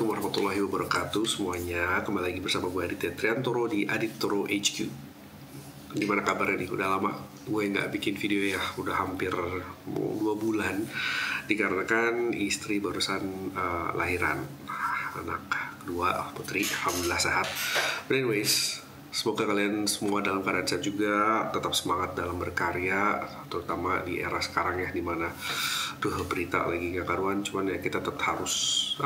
Assalamualaikum warahmatullahi wabarakatuh semuanya. Kembali lagi bersama gue Aditya Triantoro di Aditoro HQ. Gimana kabarnya nih? Udah lama gue gak bikin video ya. Udah hampir 2 bulan. Dikarenakan istri barusan lahiran anak kedua, putri. Alhamdulillah sehat. But anyways, semoga kalian semua dalam keadaan sehat juga, tetap semangat dalam berkarya, terutama di era sekarang ya, dimana berita lagi gak karuan. Cuman ya kita tetap harus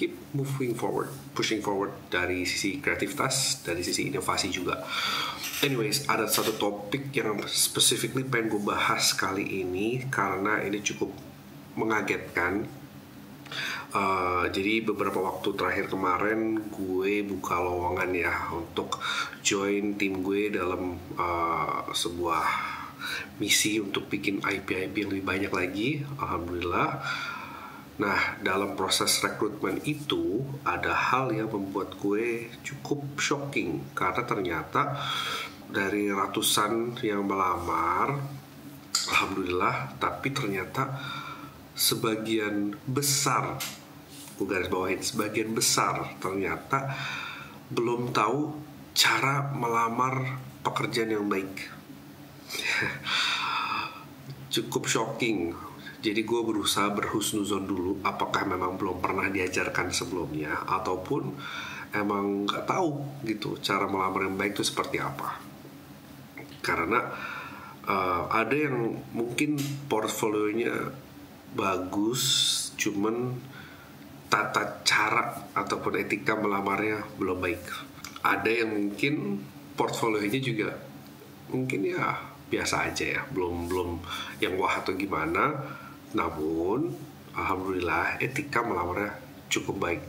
keep moving forward, pushing forward dari sisi kreativitas, dari sisi inovasi juga. Anyways, ada satu topik yang specifically pengen gue bahas kali ini karena ini cukup mengagetkan. Jadi beberapa waktu terakhir kemarin gue buka lowongan ya untuk join tim gue dalam sebuah misi untuk bikin IP yang lebih banyak lagi. Alhamdulillah. Nah, dalam proses rekrutmen itu ada hal yang membuat gue cukup shocking karena ternyata dari ratusan yang melamar, alhamdulillah, tapi ternyata sebagian besar, gue garis bawahin, sebagian besar ternyata belum tahu cara melamar pekerjaan yang baik. Cukup shocking. Jadi gue berusaha berhusnuzon dulu, apakah memang belum pernah diajarkan sebelumnya ataupun emang gak tahu gitu cara melamar yang baik itu seperti apa. Karena ada yang mungkin portfolionya bagus, cuman tata cara ataupun etika melamarnya belum baik. Ada yang mungkin portfolionya juga mungkin ya biasa aja ya, belum yang wah atau gimana. Namun alhamdulillah etika melamarnya cukup baik.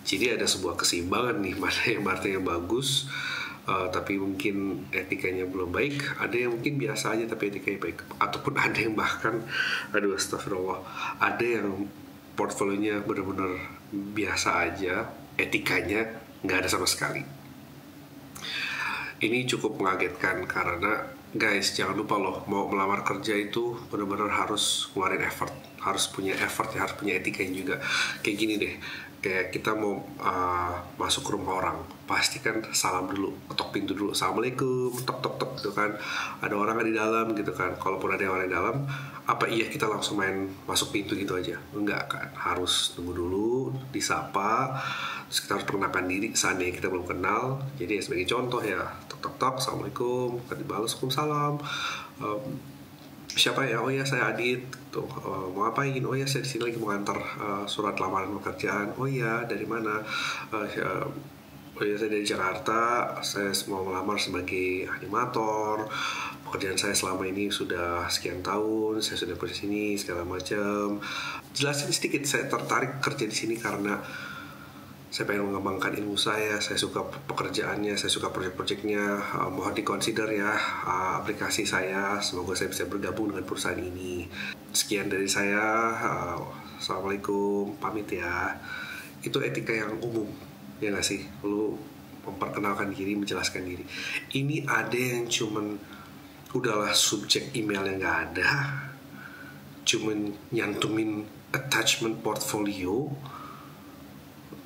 Jadi ada sebuah keseimbangan nih, mana yang martabatnya bagus tapi mungkin etikanya belum baik. Ada yang mungkin biasa aja tapi etikanya baik. Ataupun ada yang bahkan astagfirullah, ada yang portfolionya benar-benar biasa aja, etikanya nggak ada sama sekali. Ini cukup mengagetkan karena guys, jangan lupa loh, mau melamar kerja itu benar-benar harus ngeluarin effort, harus punya effort ya, harus punya etika juga. Kayak gini deh, kayak kita mau masuk ke rumah orang, pasti kan salam dulu, ketok pintu dulu, assalamualaikum, tok gitu kan, ada orang di dalam gitu kan. Kalaupun ada orang di dalam, apa iya kita langsung main masuk pintu gitu aja? Enggak kan, harus tunggu dulu, disapa, terus kita harus perkenalkan diri seandainya kita belum kenal. Jadi sebagai contoh ya, tok, assalamualaikum, kan dibalas waalaikumsalam, siapa ya? Oh ya saya Adit. Tuh, mau ngapain? Oh ya saya di sini lagi mau ngantar surat lamaran pekerjaan. Oh ya dari mana? Oh ya saya dari Jakarta. Saya mau melamar sebagai animator. Pekerjaan saya selama ini sudah sekian tahun. Saya sudah kerja di sini segala macam. Jelasin sedikit. Saya tertarik kerja di sini karena saya pengen mengembangkan ilmu saya suka pekerjaannya, saya suka proyek-proyeknya. Mohon dikonsider ya aplikasi saya, semoga saya bisa bergabung dengan perusahaan ini. Sekian dari saya, assalamualaikum, pamit ya. Itu etika yang umum, ya gak sih? Lu memperkenalkan diri, menjelaskan diri. Ini ada yang cuman udahlah subjek email yang gak ada, cuman nyantumin attachment portfolio,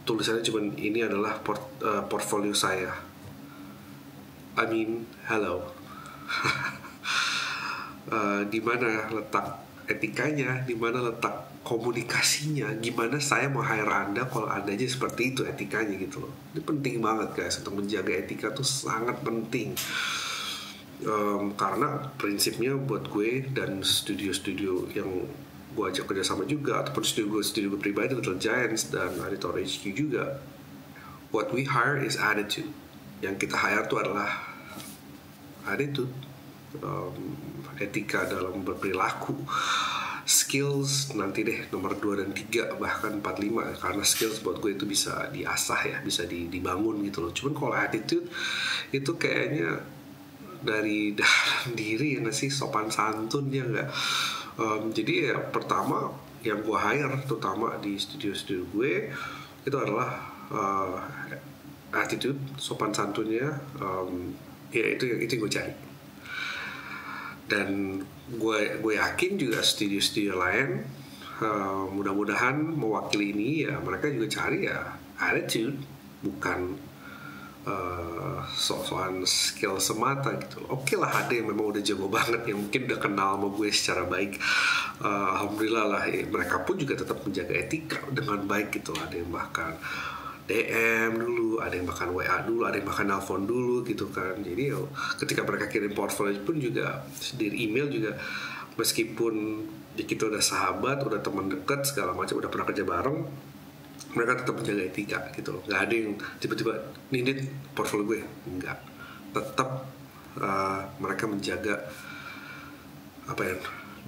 tulisannya cuman ini adalah portfolio saya. I mean, hello. Di mana letak etikanya? Di mana letak komunikasinya? Gimana saya mau hire Anda kalau Anda aja seperti itu etikanya gitu loh. Ini penting banget guys, untuk menjaga etika tuh sangat penting. Karena prinsipnya buat gue dan studio-studio yang gue ajak kerjasama juga, ataupun studio gue pribadi, Little Giants dan Aditoro HQ juga, what we hire is attitude. Yang kita hire itu adalah attitude, etika dalam berperilaku. Skills nanti deh nomor 2 dan 3 bahkan 4, 5, karena skills buat gue itu bisa diasah ya, bisa dibangun gitu loh. Cuman kalau attitude itu kayaknya dari dalam diri ya gak sih, sopan santun ya gak. Jadi ya pertama yang gue hire terutama di studio gue itu adalah attitude, sopan santunnya, ya itu yang gue cari. Dan gue yakin juga studio-studio lain mudah-mudahan mewakili ini ya mereka juga cari ya attitude, bukan soal skill semata gitu. Oke lah, ada yang memang udah jago banget yang mungkin udah kenal sama gue secara baik. Alhamdulillah lah, mereka pun juga tetap menjaga etika dengan baik gitu. Ada yang bahkan DM dulu, ada yang bahkan WA dulu, ada yang bahkan nelfon dulu gitu kan. Jadi ketika mereka kirim portfolio pun juga di email juga, meskipun kita udah sahabat, udah teman dekat segala macam, udah pernah kerja bareng, mereka tetap menjaga etika gitu loh. Nggak ada yang tiba-tiba nindit portfolio gue, enggak. Tetap mereka menjaga apa ya,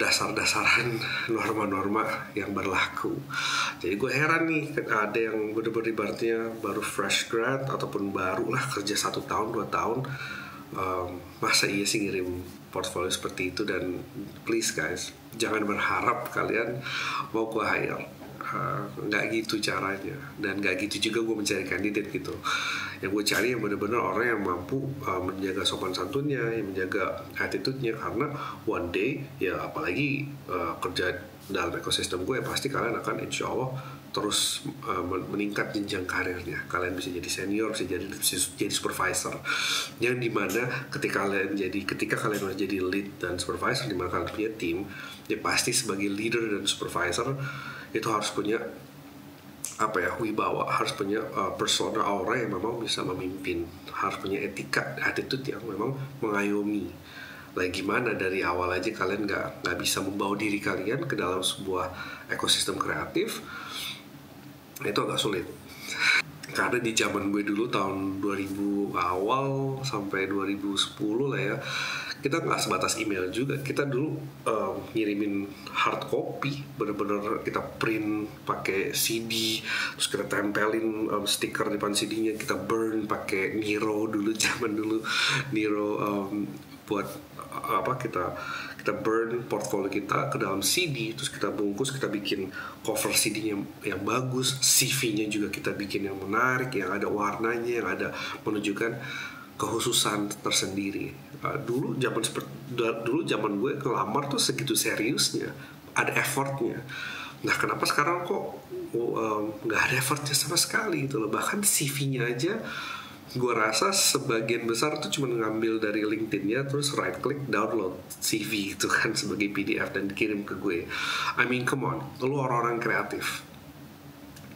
dasar-dasaran norma-norma yang berlaku. Jadi gue heran nih, ada yang bener-bener ibaratnya baru fresh grad ataupun baru lah kerja 1 tahun 2 tahun, masa iya sih ngirim portfolio seperti itu. Dan please guys, jangan berharap kalian mau gue hire. Nggak gitu caranya, dan nggak gitu juga gue mencari kandidat gitu. Yang gue cari yang benar-benar orang yang mampu menjaga sopan santunnya, yang menjaga attitude-nya, karena one day ya apalagi kerja dalam ekosistem gue, ya pasti kalian akan insya Allah terus meningkat jenjang karirnya. Kalian bisa jadi senior, bisa jadi supervisor, yang dimana ketika kalian udah jadi lead dan supervisor, dimana kalian punya tim, ya pasti sebagai leader dan supervisor itu harus punya apa ya, wibawa, harus punya persona, aura yang memang bisa memimpin, harus punya etika, attitude yang memang mengayomi. Lagi gimana dari awal aja kalian nggak bisa membawa diri kalian ke dalam sebuah ekosistem kreatif, itu agak sulit. Karena di zaman gue dulu tahun 2000 awal sampai 2010 lah ya, kita nggak sebatas email juga. Kita dulu ngirimin hard copy, bener-bener kita print pakai CD, terus kita tempelin stiker depan CD-nya, kita burn pakai Miro dulu, zaman dulu Miro, buat apa, kita burn portfolio kita ke dalam CD, terus kita bungkus, kita bikin cover CD-nya yang bagus, CV-nya juga kita bikin yang menarik, yang ada warnanya, yang ada menunjukkan kehususan tersendiri. Dulu zaman gue ngelamar tuh segitu seriusnya, ada effortnya. Nah kenapa sekarang kok nggak ada effortnya sama sekali gitu loh. Bahkan CV-nya aja gue rasa sebagian besar tuh cuma ngambil dari LinkedIn-nya, terus right click download CV itu kan sebagai PDF dan dikirim ke gue. I mean come on, lu orang-orang kreatif,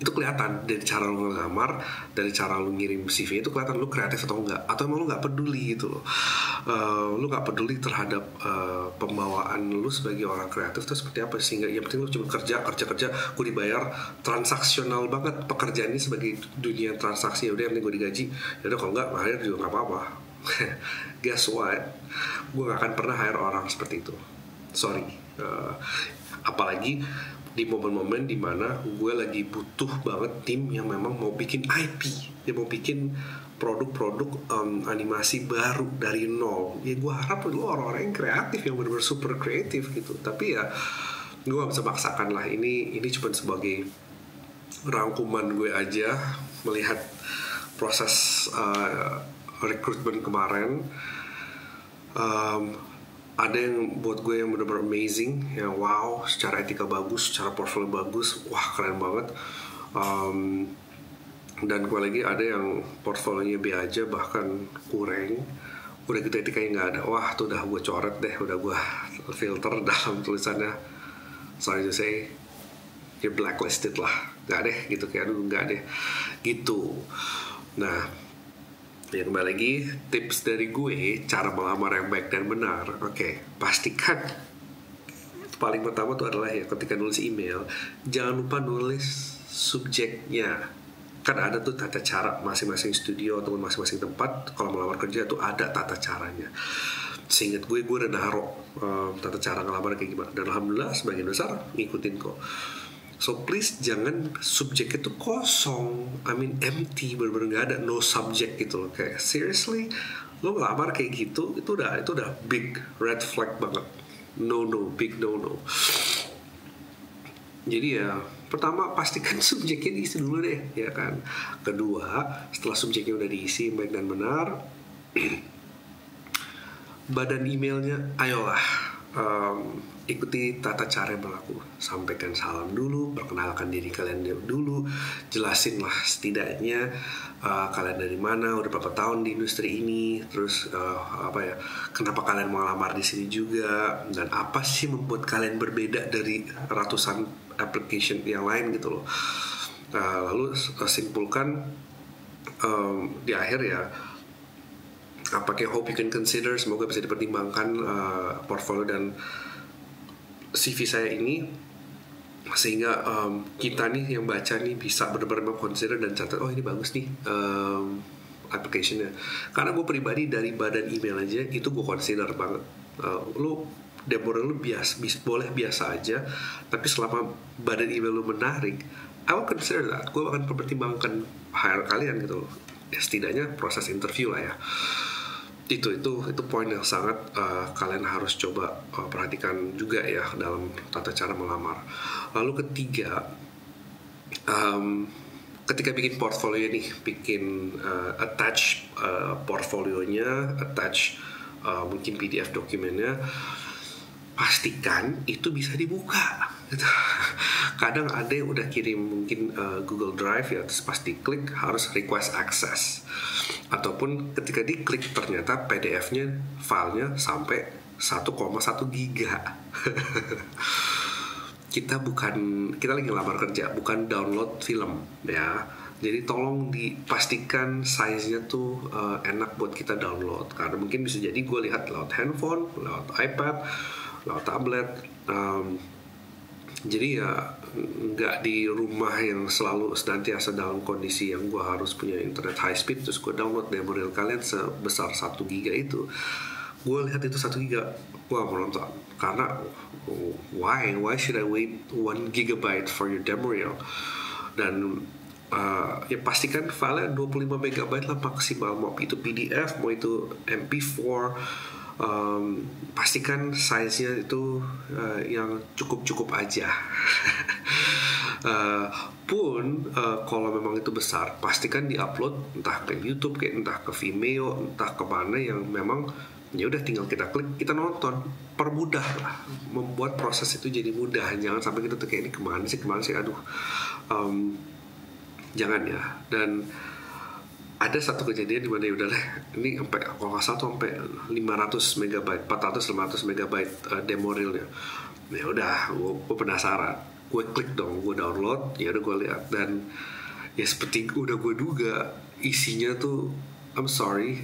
itu kelihatan dari cara lu ngelamar, dari cara lu ngirim CV, itu kelihatan lu kreatif atau enggak, atau emang lu nggak peduli gitu loh. Lu nggak peduli terhadap pembawaan lu sebagai orang kreatif itu seperti apa, sehingga yang penting lu cuma kerja, gue dibayar, transaksional banget pekerjaan ini sebagai dunia transaksi. Udah yang penting gue digaji, ya udah, kalau enggak hire juga nggak apa-apa. Guess what, gue nggak akan pernah hire orang seperti itu, sorry. Apalagi di momen-momen dimana gue lagi butuh banget tim yang memang mau bikin IP, yang mau bikin produk-produk animasi baru dari nol. Ya gue harap lu orang-orang yang kreatif, yang benar-benar super kreatif gitu. Tapi ya gue gak bisa paksakan lah. Ini cuma sebagai rangkuman gue aja melihat proses rekrutmen kemarin. Ada yang buat gue yang benar-benar amazing, yang wow, secara etika bagus, secara portfolio bagus, wah keren banget. Dan gue lagi ada yang portfolionya B aja, bahkan kurang, udah gitu etikanya nggak ada. Wah tuh udah gue coret deh, udah gue filter dalam tulisannya, sorry to say, you're blacklisted lah, nggak deh gitu, kayak aduh nggak deh gitu. Nah ya kembali lagi, tips dari gue cara melamar yang baik dan benar. Oke, pastikan paling pertama tuh adalah ya ketika nulis email, jangan lupa nulis subjeknya. Kan ada tuh tata cara masing-masing studio ataupun masing-masing tempat kalau melamar kerja tuh ada tata caranya. Seingat gue udah naruh tata cara ngelamar kayak gimana, dan alhamdulillah sebagian besar ngikutin kok. So please jangan subjek itu kosong, I mean empty, bener-bener gak ada, no subject gitu loh. Kayak seriously, lo ngelamar kayak gitu, itu udah big red flag banget. No, big no. Jadi ya pertama pastikan subjeknya diisi dulu deh, ya kan. Kedua, setelah subjeknya udah diisi baik dan benar, badan emailnya ayolah ikuti tata cara yang berlaku. Sampaikan salam dulu, perkenalkan diri kalian dulu, jelasin lah setidaknya kalian dari mana, udah berapa tahun di industri ini, terus kenapa kalian mau lamar di sini juga, dan apa sih membuat kalian berbeda dari ratusan application yang lain gitu loh. Lalu simpulkan di akhir ya, pakai hope you can consider, semoga bisa dipertimbangkan portfolio dan CV saya ini, sehingga kita nih yang baca nih bisa benar-benar consider dan catat, oh ini bagus nih application-nya. Karena gue pribadi dari badan email aja itu gue consider banget. Lu demo lu boleh biasa aja, tapi selama badan email lu menarik, I will consider that. Gue akan mempertimbangkan hire kalian gitu loh. Ya, setidaknya proses interview lah ya. Itu poin yang sangat kalian harus coba perhatikan juga ya dalam tata cara melamar. Lalu ketiga, ketika bikin portfolio nih, bikin attach portfolionya, attach mungkin PDF dokumennya, pastikan itu bisa dibuka gitu. Kadang ada yang udah kirim mungkin Google Drive ya, terus pas diklik harus request access, ataupun ketika diklik ternyata PDF-nya filenya sampai 1,1 giga. Kita lagi ngelamar kerja, bukan download film ya. Jadi tolong dipastikan size-nya tuh enak buat kita download, karena mungkin bisa jadi gue lihat lewat handphone, lewat iPad, lewat tablet. Jadi ya nggak di rumah yang selalu senantiasa dalam kondisi yang gue harus punya internet high speed terus gue download demo reel kalian sebesar 1 giga itu. Gue lihat itu 1 giga, gue gak mau nonton. Karena why should I wait 1 gigabyte for your demo reel? Dan ya pastikan filenya 25 megabyte lah maksimal, mau itu PDF, mau itu MP4. Pastikan size-nya itu yang cukup aja. Kalau memang itu besar, pastikan diupload entah ke YouTube, entah ke Vimeo, entah ke mana yang memang ya udah tinggal kita klik, kita nonton. Permudah lah, membuat proses itu jadi mudah. Jangan sampai kita tuh kayak ini kemana sih, aduh. Jangan ya. Dan ada satu kejadian di mana ya udah deh, ini sampai kalau nggak salah sampai 500 megabyte, 400-500 megabyte demo reelnya. Ya udah, gue penasaran, gue klik dong, gue download, ya udah gue lihat, dan ya seperti udah gue duga isinya tuh, I'm sorry,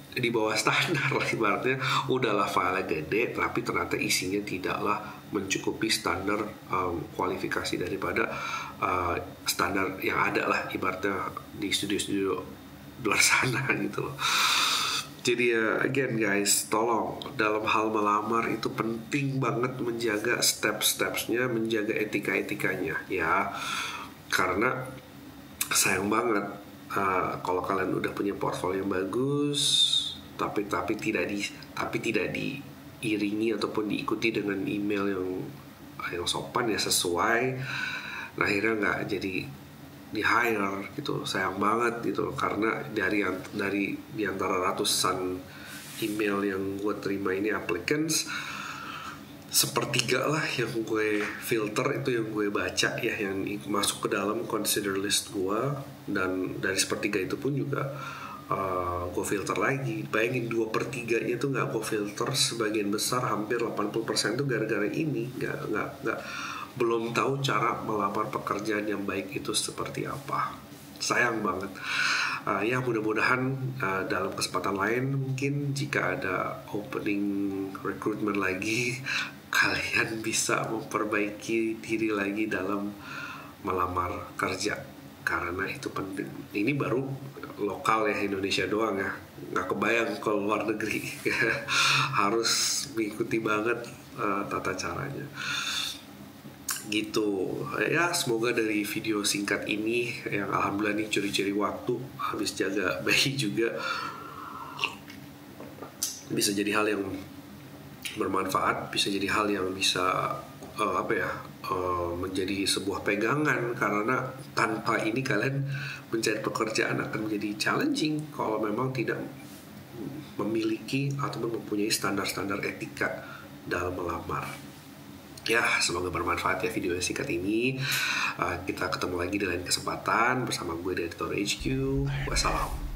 di bawah standar lah ibaratnya. Udahlah file gede, tapi ternyata isinya tidaklah mencukupi standar kualifikasi daripada standar yang ada lah ibaratnya di studio-studio luar sana gitu loh. Jadi again guys, tolong dalam hal melamar itu penting banget menjaga step-stepsnya, menjaga etika-etikanya ya. Karena sayang banget kalau kalian udah punya portfolio yang bagus, tapi tidak diiringi ataupun diikuti dengan email yang sopan ya, sesuai. Nah, akhirnya nggak jadi di hire gitu. Sayang banget gitu, karena dari di antara ratusan email yang gue terima ini applicants, sepertiga lah yang gue filter, itu yang gue baca ya, yang masuk ke dalam consider list gue. Dan dari sepertiga itu pun juga gue filter lagi. Bayangin 2/3 itu nggak gue filter. Sebagian besar, hampir 80% itu gara-gara ini nggak belum tahu cara melamar pekerjaan yang baik itu seperti apa. Sayang banget. Ya mudah-mudahan dalam kesempatan lain mungkin jika ada opening recruitment lagi, kalian bisa memperbaiki diri lagi dalam melamar kerja, karena itu penting. Ini baru lokal ya, Indonesia doang ya, nggak kebayang kalau luar negeri. Harus mengikuti banget tata caranya gitu ya. Semoga dari video singkat ini yang alhamdulillah nih curi-curi waktu habis jaga bayi juga, bisa jadi hal yang bermanfaat, bisa jadi hal yang bisa menjadi sebuah pegangan. Karena tanpa ini kalian mencari pekerjaan akan menjadi challenging kalau memang tidak memiliki ataupun mempunyai standar-standar etika dalam melamar. Ya, semoga bermanfaat ya video singkat ini. Kita ketemu lagi di lain kesempatan bersama gue di Editor HQ. Wassalam.